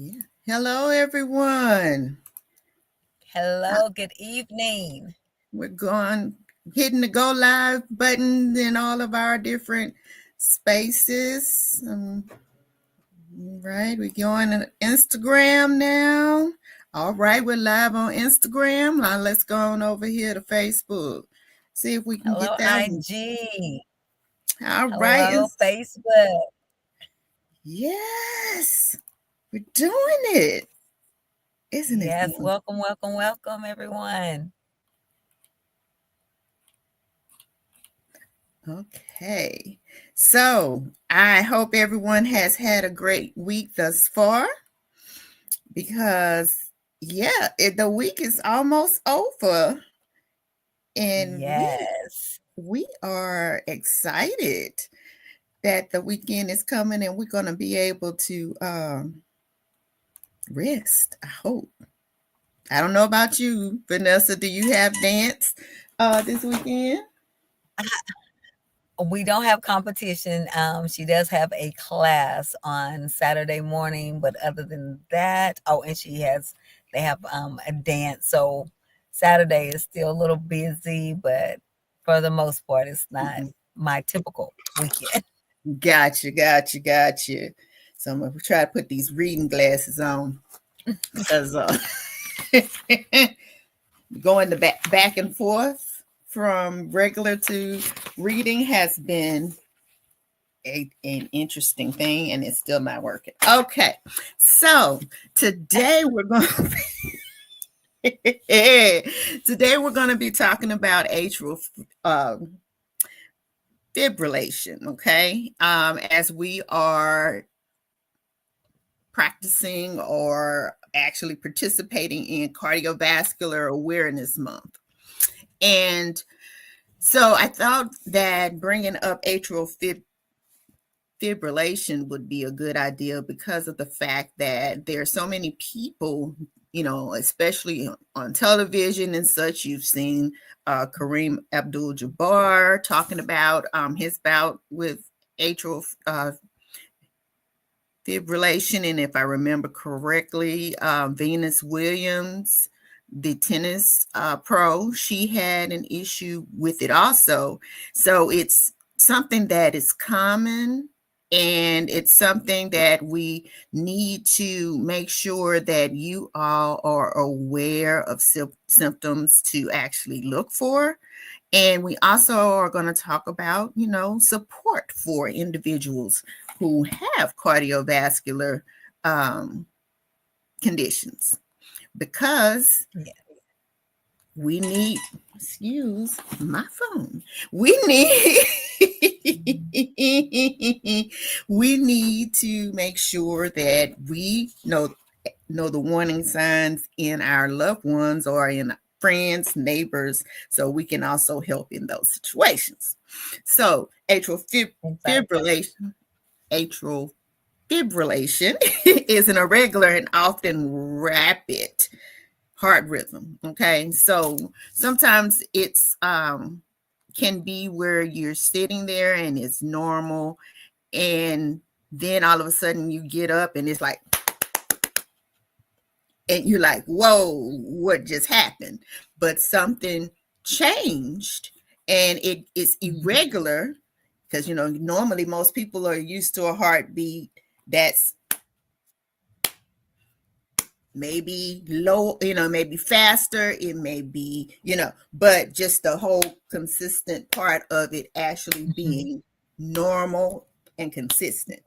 Yeah. Hello, everyone. Hello, good evening. We're going hitting the go live button in all of our different spaces. Right, we're going on Instagram now. All right, we're live on Instagram. Now let's go on over here to Facebook. See if we can get Hello, that one. IG. All right. Hello, Facebook. Yes, we're doing it. Isn't it Yes, fun? welcome, everyone. Okay. So I hope everyone has had a great week thus far because, yeah, the week is almost over and Yes. we are excited that the weekend is coming and we're going to be able to rest. I hope. I don't know about you, Vanessa. Do you have dance this weekend? We don't have competition. She does have a class on Saturday morning, but other than that, and they have a dance. So Saturday is still a little busy, but for the most part, it's not Mhm. my typical weekend. Gotcha. So I'm gonna try to put these reading glasses on because going the back and forth from regular to reading has been an interesting thing, and it's still not working. Okay, so today we're going to today we're going to be talking about atrial fibrillation. Okay, as we are practicing or actually participating in Cardiovascular Awareness Month. And so I thought that bringing up atrial fibrillation would be a good idea because of the fact that there are so many people, especially on television and such. You've seen Kareem Abdul-Jabbar talking about his bout with atrial fibrillation, and if I remember correctly, Venus Williams, the tennis pro, she had an issue with it also. So it's something that is common, and it's something that we need to make sure that you all are aware of symptoms to actually look for. And we also are going to talk about, support for individuals who have cardiovascular um, conditions because Yeah. we need, excuse my phone, we need, we need to make sure that we know the warning signs in our loved ones or in friends, neighbors, so we can also help in those situations. So Exactly. fibrillation, atrial fibrillation is an irregular and often rapid heart rhythm. Okay, so sometimes it's can be where you're sitting there and it's normal, and then all of a sudden you get up and it's like, and you're like, whoa, what just happened? But something changed, and it is Mhm. irregular because normally most people are used to a heartbeat that's maybe low, maybe faster, it may be, but just the whole consistent part of it actually Mhm. being normal and consistent.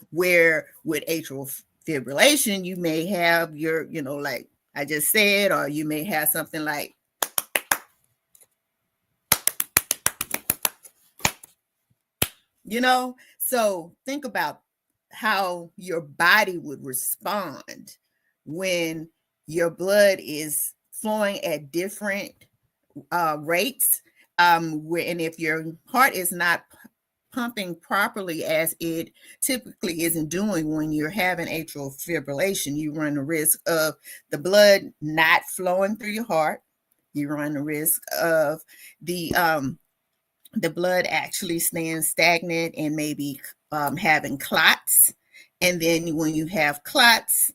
Where with atrial fibrillation, you may have your, like I just said, or you may have something like, so think about how your body would respond when your blood is flowing at different rates. And if your heart is not pumping properly as it typically isn't doing when you're having atrial fibrillation, you run the risk of the blood not flowing through your heart. You run the risk of the blood actually staying stagnant and maybe having clots. And then when you have clots,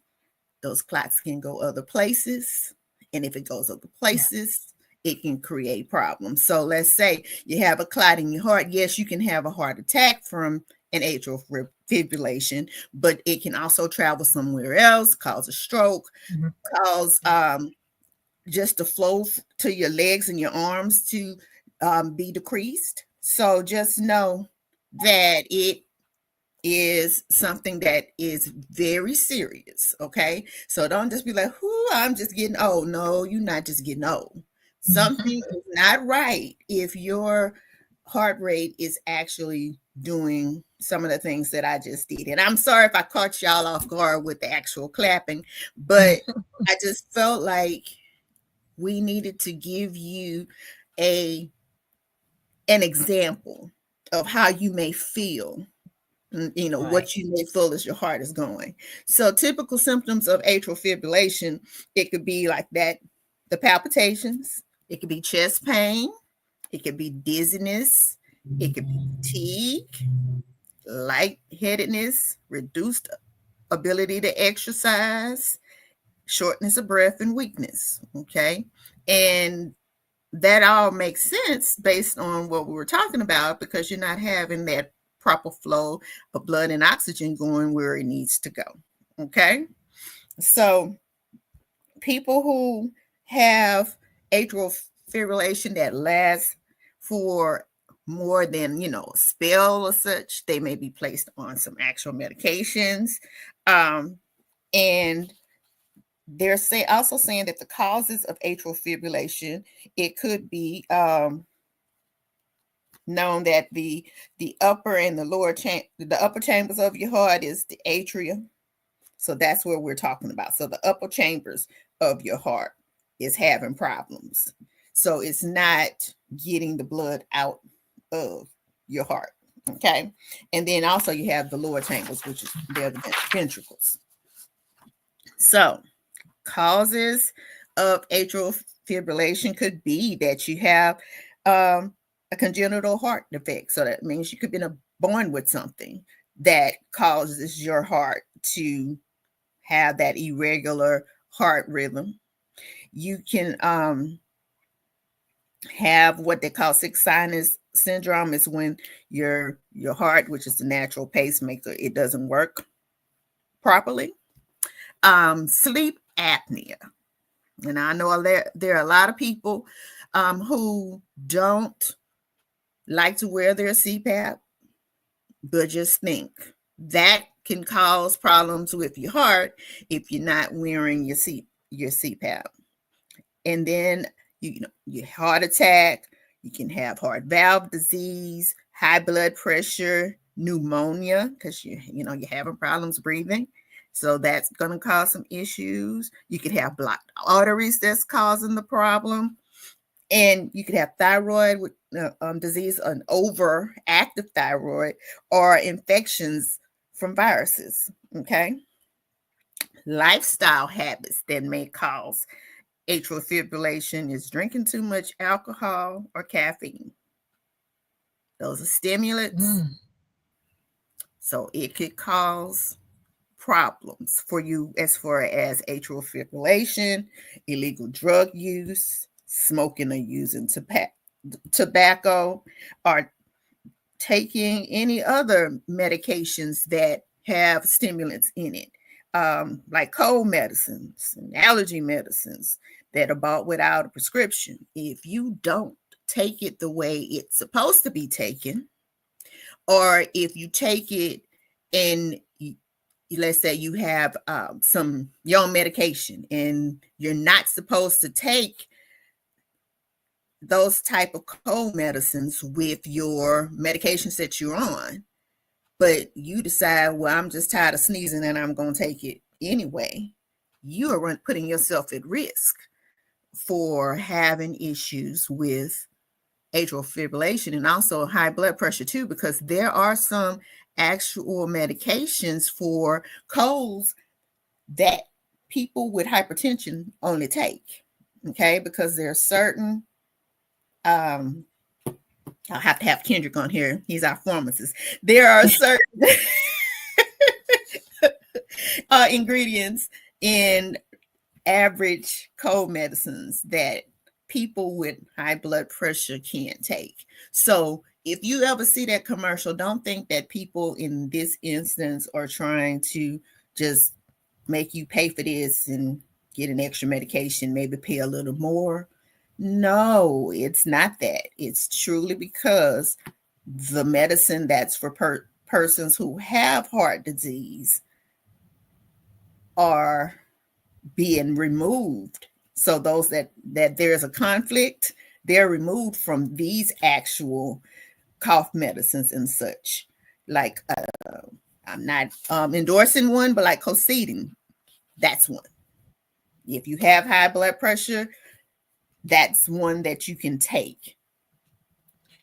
those clots can go other places. And if it goes other Yeah. places, it can create problems. So let's say you have a clot in your heart. Yes, you can have a heart attack from an atrial fibrillation, but it can also travel somewhere else, cause a stroke, Mhm. cause Yeah. just the flow to your legs and your arms to be decreased. So just know that it is something that is very serious. Okay. So don't just be like, whoo, I'm just getting old. No, you're not just getting old. Something is not right if your heart rate is actually doing some of the things that I just did. And I'm sorry if I caught y'all off guard with the actual clapping, but I just felt like we needed to give you a an example of how you may feel, Right. what you may feel as your heart is going. So typical symptoms of atrial fibrillation, it could be like that, the palpitations, it could be chest pain, it could be dizziness, it could be fatigue, lightheadedness, reduced ability to exercise, shortness of breath, and weakness. Okay. And that all makes sense based on what we were talking about, because you're not having that proper flow of blood and oxygen going where it needs to go. Okay. So people who have atrial fibrillation that lasts for more than a spell or such, they may be placed on some actual medications. And they're also saying that the causes of atrial fibrillation, it could be known that the upper and the the upper chambers of your heart is the atria. So that's what we're talking about. So the upper chambers of your heart is having problems. So it's not getting the blood out of your heart. Okay. And then also you have the lower chambers, which is the ventricles. So causes of atrial fibrillation could be that you have a congenital heart defect. So that means you could be born with something that causes your heart to have that irregular heart rhythm. You can have what they call sick sinus syndrome. Is when your heart, which is the natural pacemaker, it doesn't work properly. Sleep apnea. And I know there are a lot of people who don't like to wear their CPAP, but just think that can cause problems with your heart if you're not wearing your CPAP. And then your heart attack, you can have heart valve disease, high blood pressure, pneumonia, because you're having problems breathing. So that's going to cause some issues. You could have blocked arteries that's causing the problem. And you could have thyroid disease, an overactive thyroid, or infections from viruses. Okay. Lifestyle habits that may cause atrial fibrillation is drinking too much alcohol or caffeine. Those are stimulants. Mm. So it could cause problems for you as far as atrial fibrillation, illegal drug use, smoking or using tobacco, or taking any other medications that have stimulants in it, like cold medicines and allergy medicines that are bought without a prescription. If you don't take it the way it's supposed to be taken, or if you take it and let's say you have some your own medication and you're not supposed to take those type of cold medicines with your medications that you're on, but you decide, well, I'm just tired of sneezing and I'm going to take it anyway, you are putting yourself at risk for having issues with atrial fibrillation and also high blood pressure too, because there are some actual medications for colds that people with hypertension only take. Okay, because there are certain I'll have to have Kendrick on here. He's our pharmacist. There are certain ingredients in average cold medicines that people with high blood pressure can't take. So if you ever see that commercial, don't think that people in this instance are trying to just make you pay for this and get an extra medication, maybe pay a little more. No, it's not that. It's truly because the medicine that's for persons who have heart disease are being removed. So those that there's a conflict, they're removed from these actual cough medicines and such. Like I'm not endorsing one, but like Cocedin, that's one. If you have high blood pressure, that's one that you can take,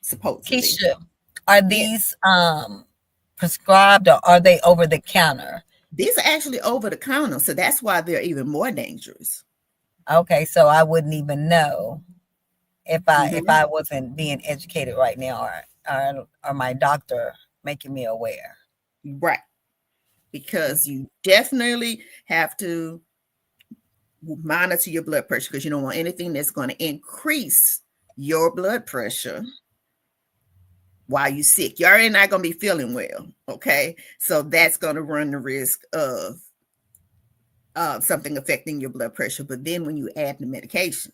supposedly. Keisha, are Yes. these prescribed or are they over the counter? These are actually over the counter, so that's why they're even more dangerous. Okay, so I wouldn't even know if Hmm. I wasn't being educated right now, or my doctor making me aware. Right. Because you definitely have to monitor your blood pressure because you don't want anything that's going to increase your blood pressure while you're sick. You're already not going to be feeling well. Okay. So that's going to run the risk of something affecting your blood pressure. But then when you add the medication,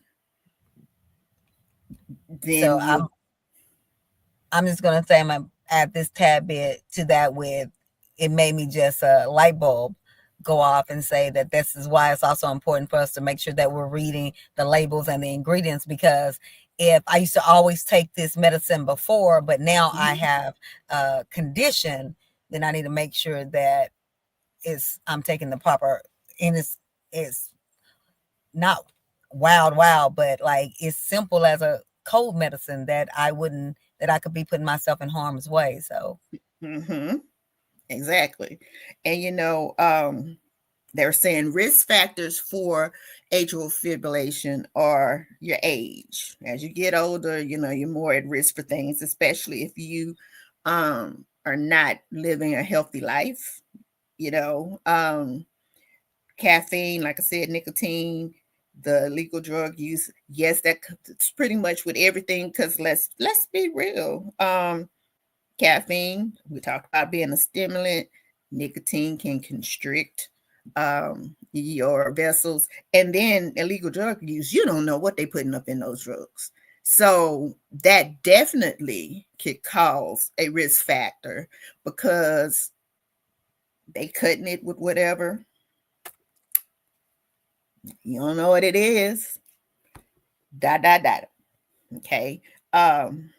So then you. I'm just gonna say I'm gonna add this tad bit to that with it made me just a light bulb go off and say that this is why it's also important for us to make sure that we're reading the labels and the ingredients, because if I used to always take this medicine before, but now I Mhm. have a condition, then I need to make sure that I'm taking the proper, and it's not wild, but like it's simple as a cold medicine that I could be putting myself in harm's way. So Mhm. Exactly. And they're saying risk factors for atrial fibrillation are your age. As you get older, you're more at risk for things, especially if you are not living a healthy life. You know, caffeine, like I said, nicotine, the illegal drug use. Yes, that's pretty much with everything. Because let's be real. Caffeine, we talked about being a stimulant. Nicotine can constrict your vessels. And then illegal drug use, you don't know what they're putting up in those drugs. So that definitely could cause a risk factor because they cutting it with whatever. You don't know what it is. Dot, dot, dot. Okay. Um,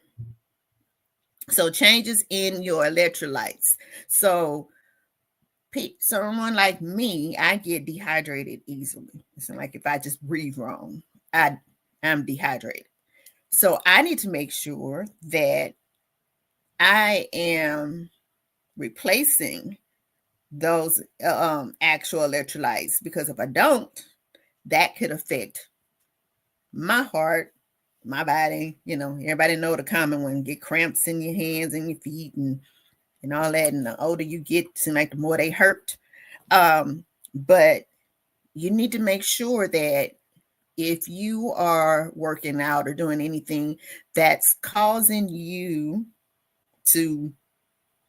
so changes in your electrolytes. So someone like me, I get dehydrated easily. It's like if I just breathe wrong, I'm dehydrated. So I need to make sure that I am replacing those actual electrolytes because if I don't, that could affect my heart, my body. Everybody know the common one: get cramps in your hands and your feet and all that. And the older you get, it seems like the more they hurt. But you need to make sure that if you are working out or doing anything that's causing you to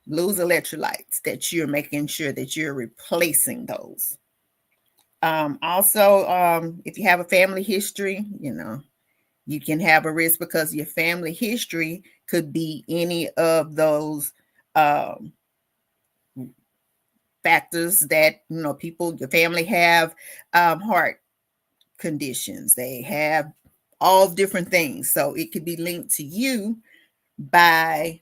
lose electrolytes, that you're making sure that you're replacing those. Also, if you have a family history, you can have a risk because your family history could be any of those um, factors that, people, your family have heart conditions. They have all different things. So it could be linked to you by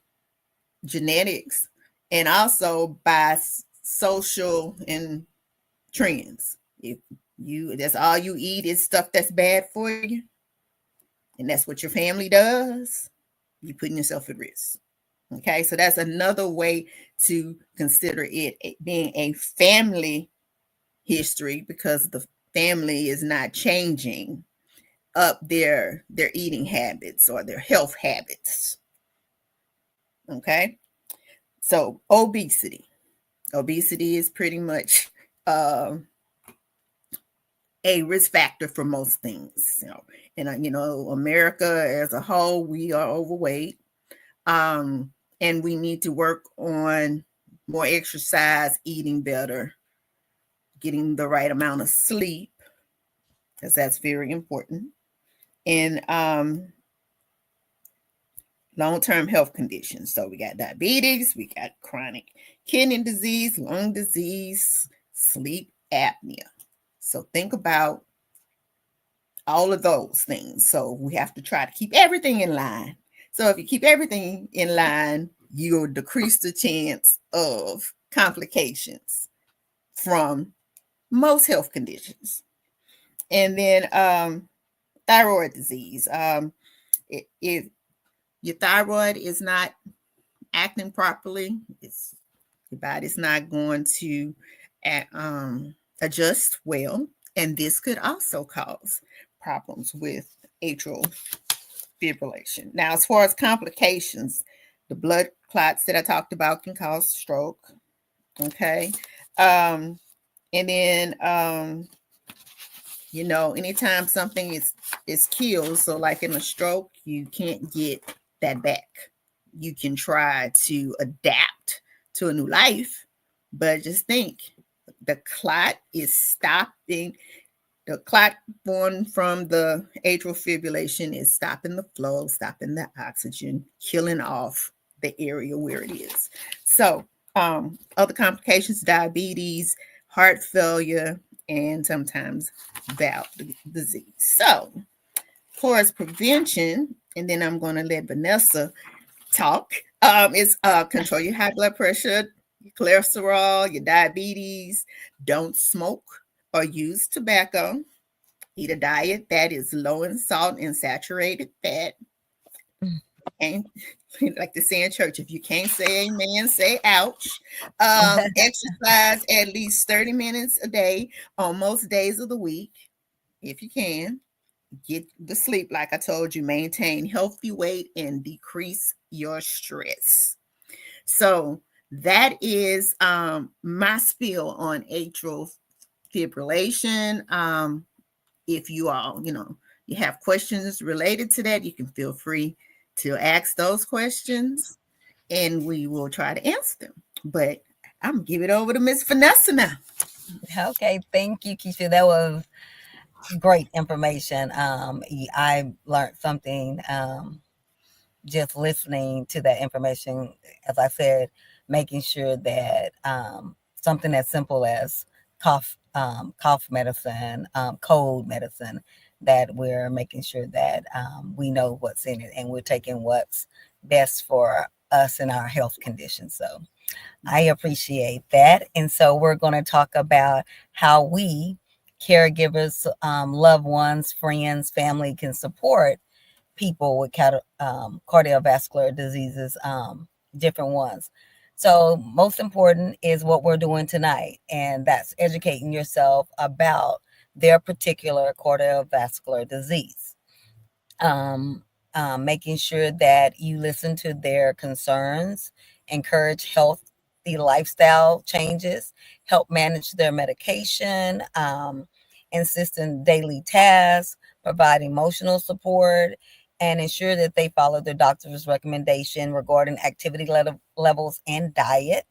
genetics and also by social and trends. If that's all you eat is stuff that's bad for you, and that's what your family does, you're putting yourself at risk. Okay, so that's another way to consider it being a family history because the family is not changing up their eating habits or their health habits. Okay, so obesity is pretty much uh, a risk factor for most things. And America as a whole, we are overweight, and we need to work on more exercise, eating better, getting the right amount of sleep, because that's very important, and long-term health conditions. So we got diabetes, we got chronic kidney disease, lung disease, sleep apnea. So think about all of those things. So we have to try to keep everything in line. So if you keep everything in line, you'll decrease the chance of complications from most health conditions. And then thyroid disease. If your thyroid is not acting properly, your body's not going to adjust well, and this could also cause problems with atrial fibrillation. Now, as far as complications, the blood clots that I talked about can cause stroke. Okay, and then anytime something is killed, so like in a stroke, you can't get that back. You can try to adapt to a new life, but just think, the clot is stopping. The clot born from the atrial fibrillation is stopping the flow, stopping the oxygen, killing off the area where it is. So, other complications: diabetes, heart failure, and sometimes valve disease. So, for as prevention, and then I'm going to let Vanessa talk, is control your high blood pressure, your cholesterol, your diabetes. Don't smoke or use tobacco. Eat a diet that is low in salt and saturated fat. And like they say in church, if you can't say amen, say ouch. Exercise at least 30 minutes a day on most days of the week, if you can. Get the sleep, like I told you, maintain healthy weight and decrease your stress. So that is my spiel on atrial fibrillation. If you all, you have questions related to that, you can feel free to ask those questions and we will try to answer them. But I'm gonna give it over to Miss Vanessa now. Okay, thank you, Keisha. That was great information. I learned something just listening to that information. As I said, making sure that something as simple as cough medicine, cold medicine, that we're making sure that we know what's in it and we're taking what's best for us and our health conditions. So I appreciate that. And so we're going to talk about how we, caregivers, loved ones, friends, family, can support people with cardiovascular diseases, different ones. So, most important is what we're doing tonight, and that's educating yourself about their particular cardiovascular disease. um, Making sure that you listen to their concerns, encourage healthy lifestyle changes, help manage their medication, insist in daily tasks, provide emotional support, and ensure that they follow their doctor's recommendation regarding activity levels and diet,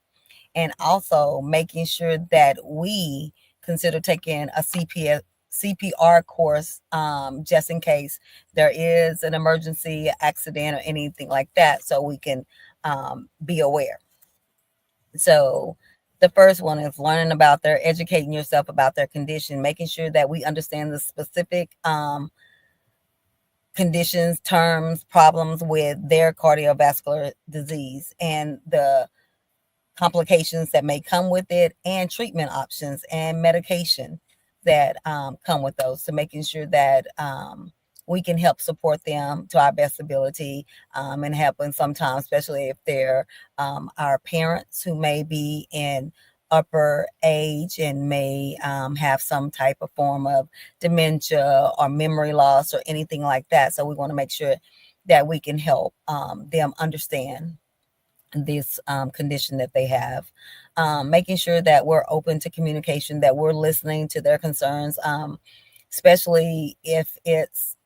and also making sure that we consider taking a CPR course, just in case there is an emergency accident or anything like that, so we can be aware. So the first one is learning about their, educating yourself about their condition, making sure that we understand the specific conditions, terms, problems with their cardiovascular disease and the complications that may come with it, and treatment options and medication that come with those. So making sure that we can help support them to our best ability, and helping sometimes, especially if they're our parents who may be in upper age and may have some type of form of dementia or memory loss or anything like that. So we want to make sure that we can help them understand this condition that they have. Making sure that we're open to communication, that we're listening to their concerns, especially if it's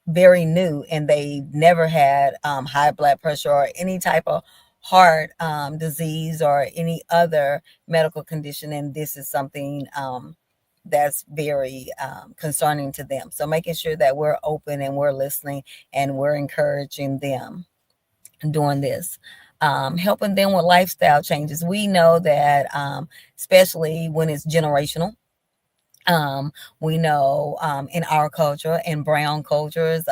very new and they never had high blood pressure or any type of heart disease or any other medical condition, and this is something that's very concerning to them. So making sure that we're open and we're listening and we're encouraging them doing this. Helping them with lifestyle changes. We know that, especially when it's generational, we know in our culture, in brown cultures,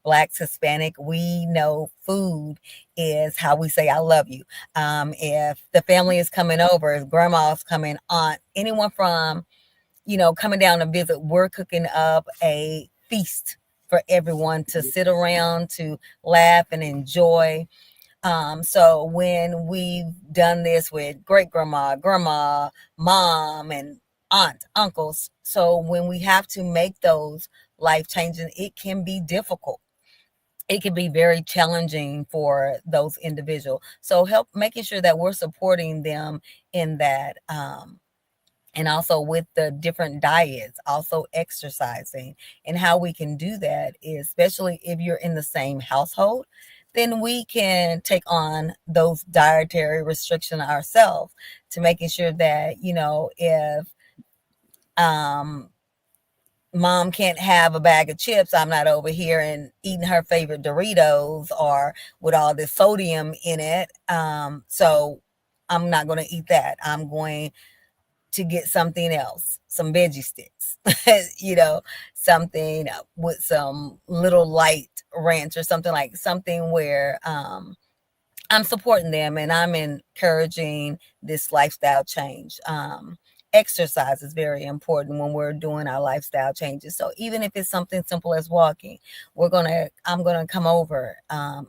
blacks, Hispanic, we know food is how we say I love you. If the family is coming over, if grandma's coming, aunt, anyone from, coming down to visit, we're cooking up a feast for everyone to sit around, to laugh and enjoy. So when we've done this with great grandma, grandma, mom, and aunt, uncles, so when we have to make those life changing, it can be difficult. It can be very challenging for those individuals. So help making sure that we're supporting them in that. And also with the different diets, also exercising. And how we can do that is, especially if you're in the same household, then we can take on those dietary restriction ourselves, to making sure that, if um mom can't have a bag of chips, I'm not over here and eating her favorite Doritos or with all this sodium in it. So I'm not going to eat that. I'm going to get something else, some veggie sticks, you know, something with some little light ranch or something, like something where I'm supporting them and I'm encouraging this lifestyle change. Exercise is very important when we're doing our lifestyle changes. So even if it's something simple as walking, I'm gonna come over.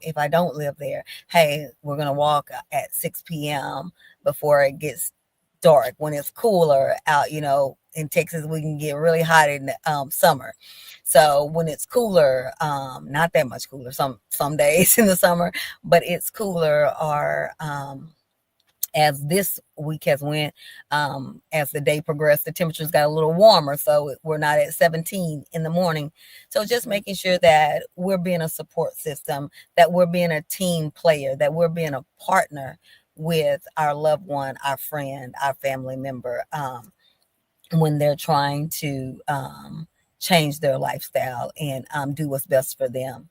If I don't live there, hey, we're gonna walk at 6 p.m. before it gets dark, when it's cooler out. In Texas, we can get really hot in the summer. So when it's cooler, not that much cooler, some days in the summer, but it's cooler, or as this week has went, as the day progressed, the temperatures got a little warmer, so we're not at 17 in the morning. So just making sure that we're being a support system, that we're being a team player, that we're being a partner with our loved one, our friend, our family member, when they're trying to change their lifestyle and do what's best for them.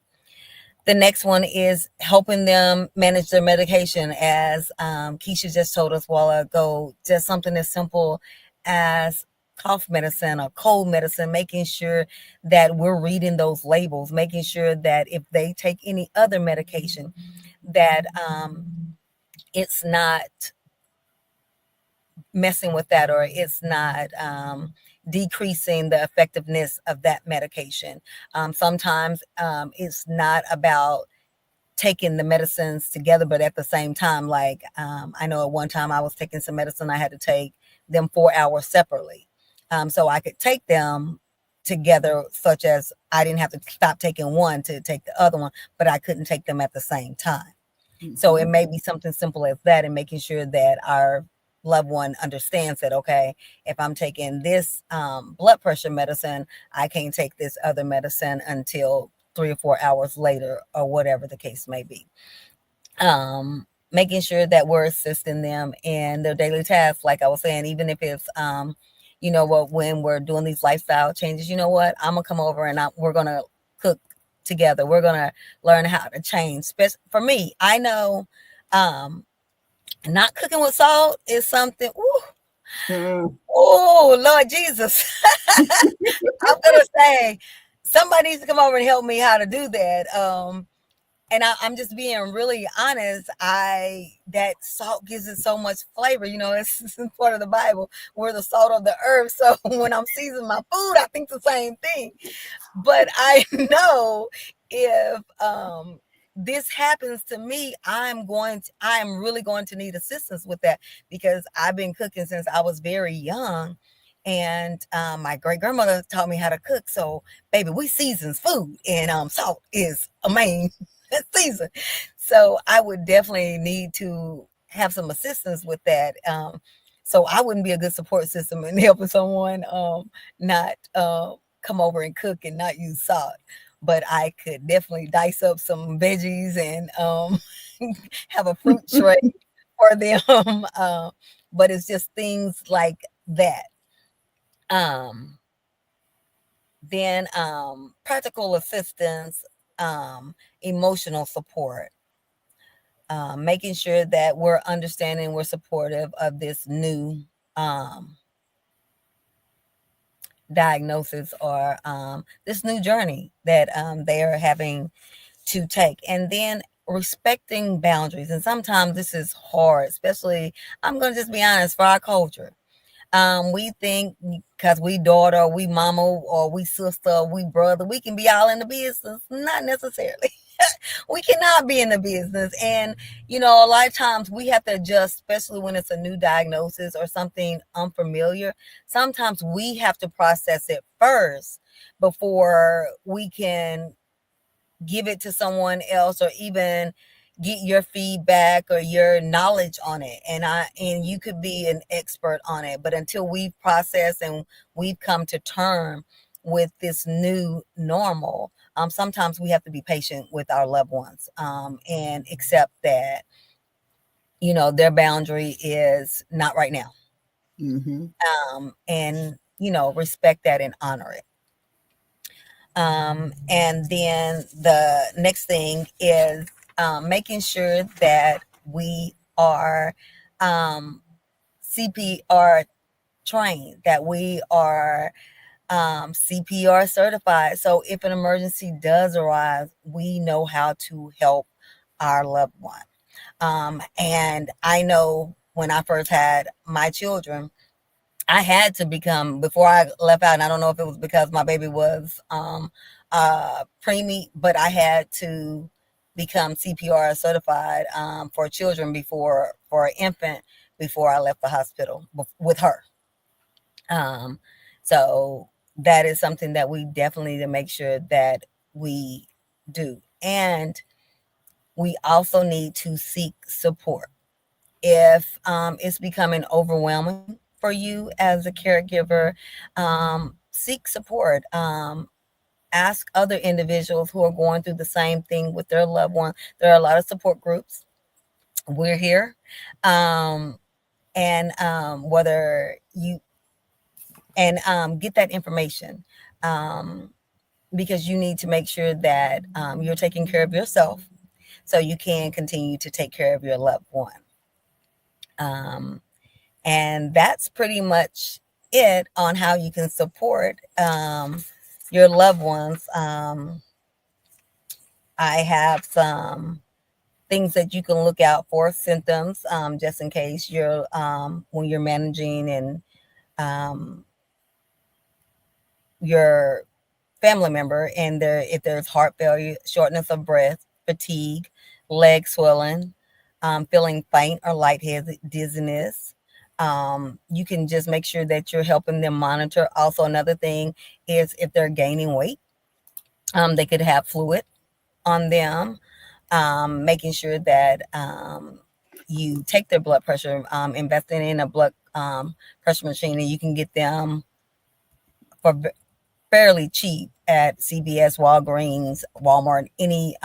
The next one is helping them manage their medication. As Keisha just told us a while ago, just something as simple as cough medicine or cold medicine, making sure that we're reading those labels, making sure that if they take any other medication, that it's not messing with that, or it's not decreasing the effectiveness of that medication. Sometimes it's not about taking the medicines together, but at the same time, like I know at one time I was taking some medicine, I had to take them 4 hours separately, so I could take them together, such as I didn't have to stop taking one to take the other one, but I couldn't take them at the same time. So it may be something simple as that, and making sure that our loved one understands that, okay, if I'm taking this blood pressure medicine, I can't take this other medicine until 3 or 4 hours later, or whatever the case may be. Making sure that we're assisting them in their daily tasks, like I was saying, even if it's what, when we're doing these lifestyle changes, you know what, I'm gonna come over and we're gonna cook together. We're gonna learn how to change. For me, I know not cooking with salt is something. Oh, Lord Jesus. I'm gonna say somebody needs to come over and help me how to do that. And I'm just being really honest. That salt gives it so much flavor. It's part of the Bible. We're the salt of the earth. So when I'm seasoning my food, I think the same thing. But I know if this happens to me, I am really going to need assistance with that, because I've been cooking since I was very young. And my great grandmother taught me how to cook. So, baby, we seasons food, and salt is a main season. So I would definitely need to have some assistance with that. So I wouldn't be a good support system in helping someone not come over and cook and not use salt. But I could definitely dice up some veggies and have a fruit tray for them. But it's just things like that. Um, then practical assistance, emotional support, making sure that we're understanding, we're supportive of this new um, diagnosis or this new journey that they are having to take. And then respecting boundaries. And sometimes this is hard, especially, I'm going to just be honest, for our culture. We think because we daughter, we mama, or we sister, or we brother, we can be all in the business. Not necessarily. We cannot be in the business. And, a lot of times we have to adjust, especially when it's a new diagnosis or something unfamiliar. Sometimes we have to process it first before we can give it to someone else or even get your feedback or your knowledge on it. And you could be an expert on it, but until we've processed and we've come to term with this new normal, sometimes we have to be patient with our loved ones, and accept that their boundary is not right now, Mm-hmm. and respect that and honor it. And then the next thing is making sure that we are um, CPR trained, that we are CPR certified. So if an emergency does arise, we know how to help our loved one. And I know when I first had my children, I had to become, before I left out, and I don't know if it was because my baby was preemie, but I had to become CPR certified for children before, for an infant, before I left the hospital with her. Um, so that is something that we definitely need to make sure that we do. And we also need to seek support. If it's becoming overwhelming for you as a caregiver, seek support. Ask other individuals who are going through the same thing with their loved one. There are a lot of support groups. We're here. Um, and whether you and get that information, um, because you need to make sure that you're taking care of yourself so you can continue to take care of your loved one. Um, and that's pretty much it on how you can support your loved ones. I have some things that you can look out for, symptoms, just in case you're when you're managing and um, your family member, and if there's heart failure, shortness of breath, fatigue, leg swelling, feeling faint or lightheaded, dizziness. You can just make sure that you're helping them monitor. Also, another thing is if they're gaining weight, they could have fluid on them, making sure that you take their blood pressure, investing in a blood pressure machine, and you can get them for fairly cheap at CVS, Walgreens, Walmart, any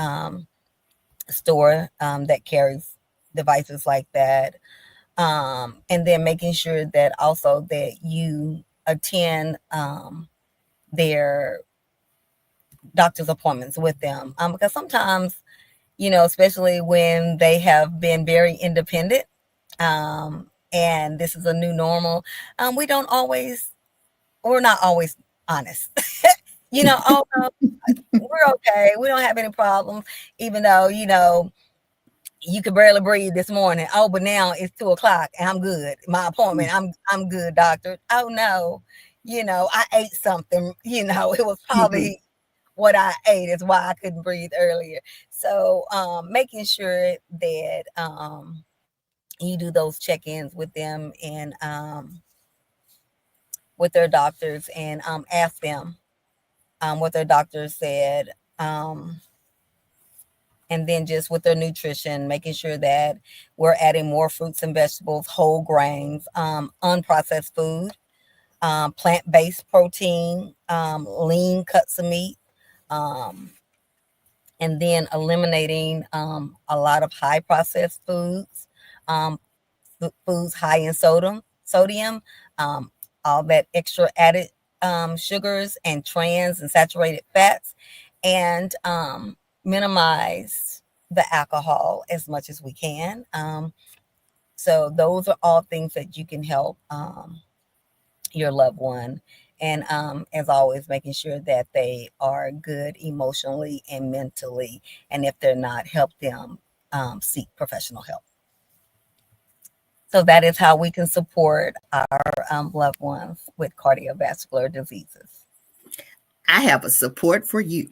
store that carries devices like that. And then making sure that also that you attend their doctor's appointments with them, because sometimes, especially when they have been very independent, and this is a new normal, we don't always, we're not always honest. Oh no, we're okay, we don't have any problems, even though you could barely breathe this morning. Oh, but now it's 2 o'clock and I'm good. My appointment, I'm good, doctor. Oh no, I ate something. It was probably what I ate is why I couldn't breathe earlier. So making sure that you do those check-ins with them and with their doctors, and ask them what their doctor said. Um, And then just with their nutrition, making sure that we're adding more fruits and vegetables, whole grains, unprocessed food, plant-based protein, lean cuts of meat, um, and then eliminating a lot of high processed foods, um, foods high in sodium, um, all that extra added sugars and trans and saturated fats, and minimize the alcohol as much as we can. So those are all things that you can help your loved one. And as always, making sure that they are good emotionally and mentally. And if they're not, help them seek professional help. So that is how we can support our loved ones with cardiovascular diseases. I have a support for you.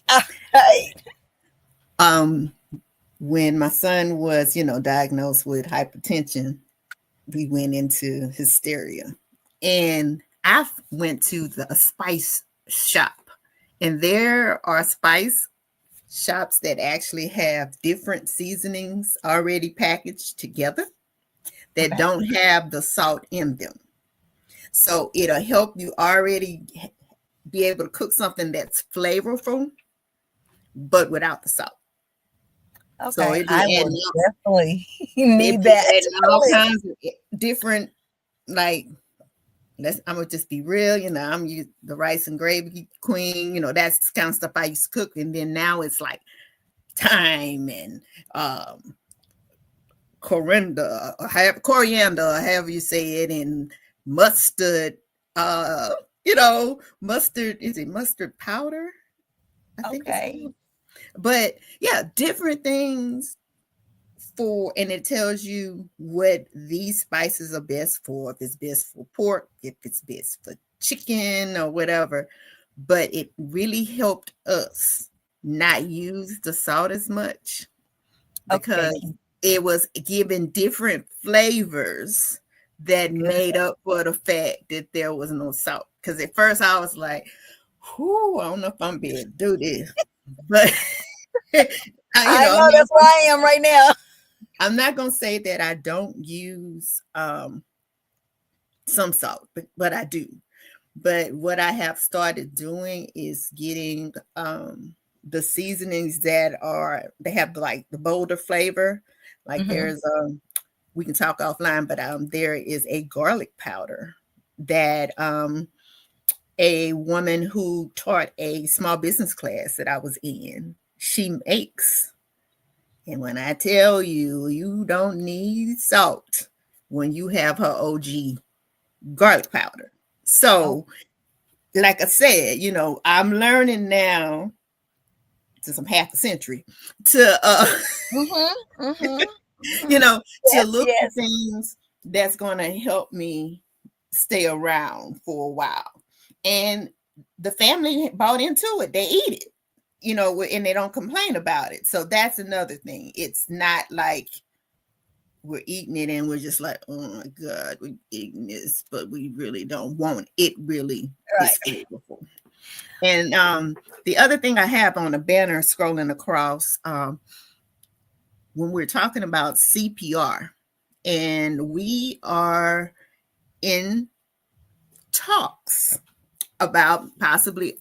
All right. Um, when my son was, diagnosed with hypertension, we went into hysteria. And I went to a spice shop, and there are spice shops that actually have different seasonings already packaged together that Okay. don't have the salt in them. So it'll help you already be able to cook something that's flavorful, but without the salt. So Okay. it'd I be will adding all, definitely it'd need be that. adding all kinds of different, like, I'm gonna just be real, I'm the rice and gravy queen, that's the kind of stuff I used to cook. And then now it's like thyme and coriander, however you say it, and mustard, mustard, is it mustard powder? I think it's Okay. called. But yeah, different things and it tells you what these spices are best for, if it's best for pork, if it's best for chicken or whatever. But it really helped us not use the salt as much Okay. because it was giving different flavors that Good. made up for the fact that there was no salt. Because at first I was like, whoo, I don't know if I'm being able to do this. But I know that's where I am right now. I'm not gonna say that I don't use some salt, but I do. But what I have started doing is getting the seasonings they have like the bolder flavor. Like Mm-hmm. there's we can talk offline, but there is a garlic powder that a woman who taught a small business class that I was in, she makes. And when I tell you, you don't need salt when you have her OG garlic powder. Oh. So, like I said, I'm learning now, since I'm half a century, to Mm-hmm. Mm-hmm. you know, to Yes. look for Yes. things that's going to help me stay around for a while. And the family bought into it. They eat it, and they don't complain about it. So that's another thing. It's not like we're eating it and we're just like, oh my God, we're eating this, but we really don't want it. It really is Right. flavorful. And the other thing I have on a banner scrolling across, when we're talking about CPR, and we are in talks about possibly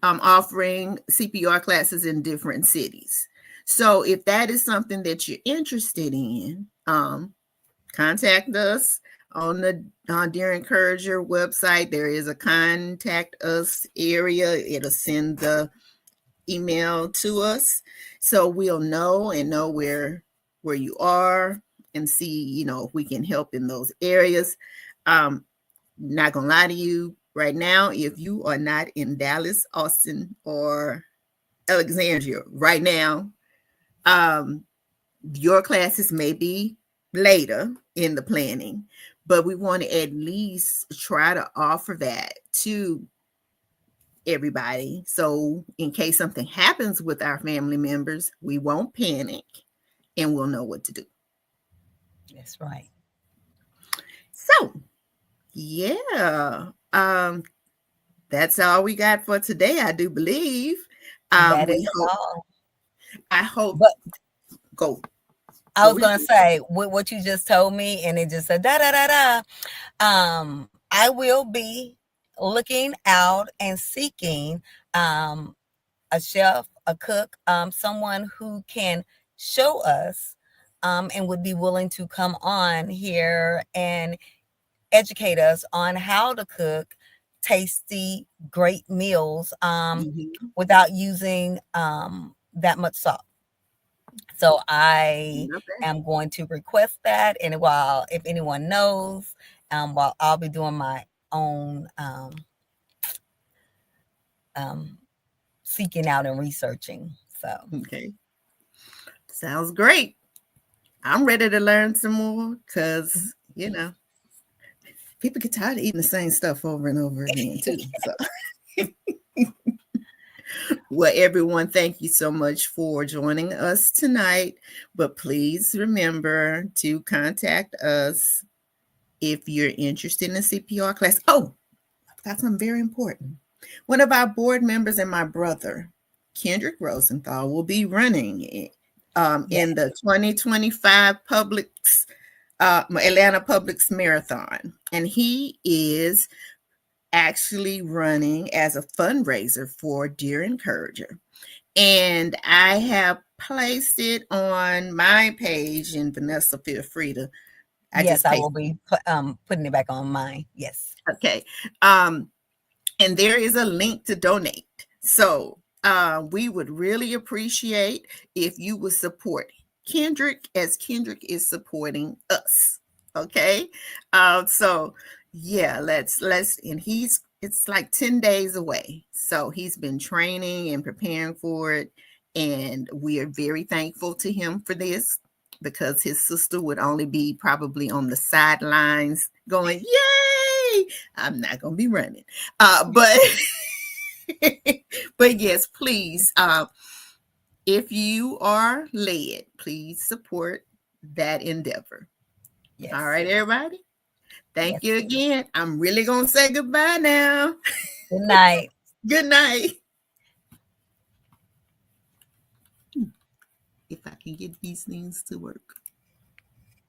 offering CPR classes in different cities. So if that is something that you're interested in, contact us on the Dear Encourager website. There is a contact us area. It'll send the email to us, so we'll know where you are and see, if we can help in those areas. Not gonna lie to you, right now, if you are not in Dallas, Austin, or Alexandria right now, um, your classes may be later in the planning, but we want to at least try to offer that to everybody. So in case something happens with our family members, we won't panic and we'll know what to do. That's right. So yeah, that's all we got for today, I do believe. That is We hope all. I hope But go I go was gonna ahead. say with what you just told me, and it just said da da da da. I will be looking out and seeking um, a chef, a cook, someone who can show us and would be willing to come on here and educate us on how to cook tasty, great meals Mhm. without using that much salt. So I Love that. am going to request that. And while, if anyone knows, while I'll be doing my own um, seeking out and researching. So, Okay. Sounds great. I'm ready to learn some more because, people get tired of eating the same stuff over and over again, too. So, well, everyone, thank you so much for joining us tonight. But please remember to contact us if you're interested in a CPR class. Oh, I forgot something very important. One of our board members and my brother, Kendrick Rosenthal, will be running yeah. in the 2025 Publix Atlanta Publix Marathon, and he is actually running as a fundraiser for Dear Encourager. And I have placed it on my page, and Vanessa, feel free to. I Yes, just I will pasted. be putting it back on mine. Yes. Okay. And there is a link to donate. So we would really appreciate if you would support Kendrick as Kendrick is supporting us. Okay. So yeah, and it's like 10 days away. So he's been training and preparing for it. And we are very thankful to him for this because his sister would only be probably on the sidelines going, Yay! I'm not going to be running. But but yes, please, if you are led, please support that endeavor. All Yes. right, everybody. Thank you Yes. again. I'm really gonna say goodbye now. Good night. Good night. If I can get these things to work.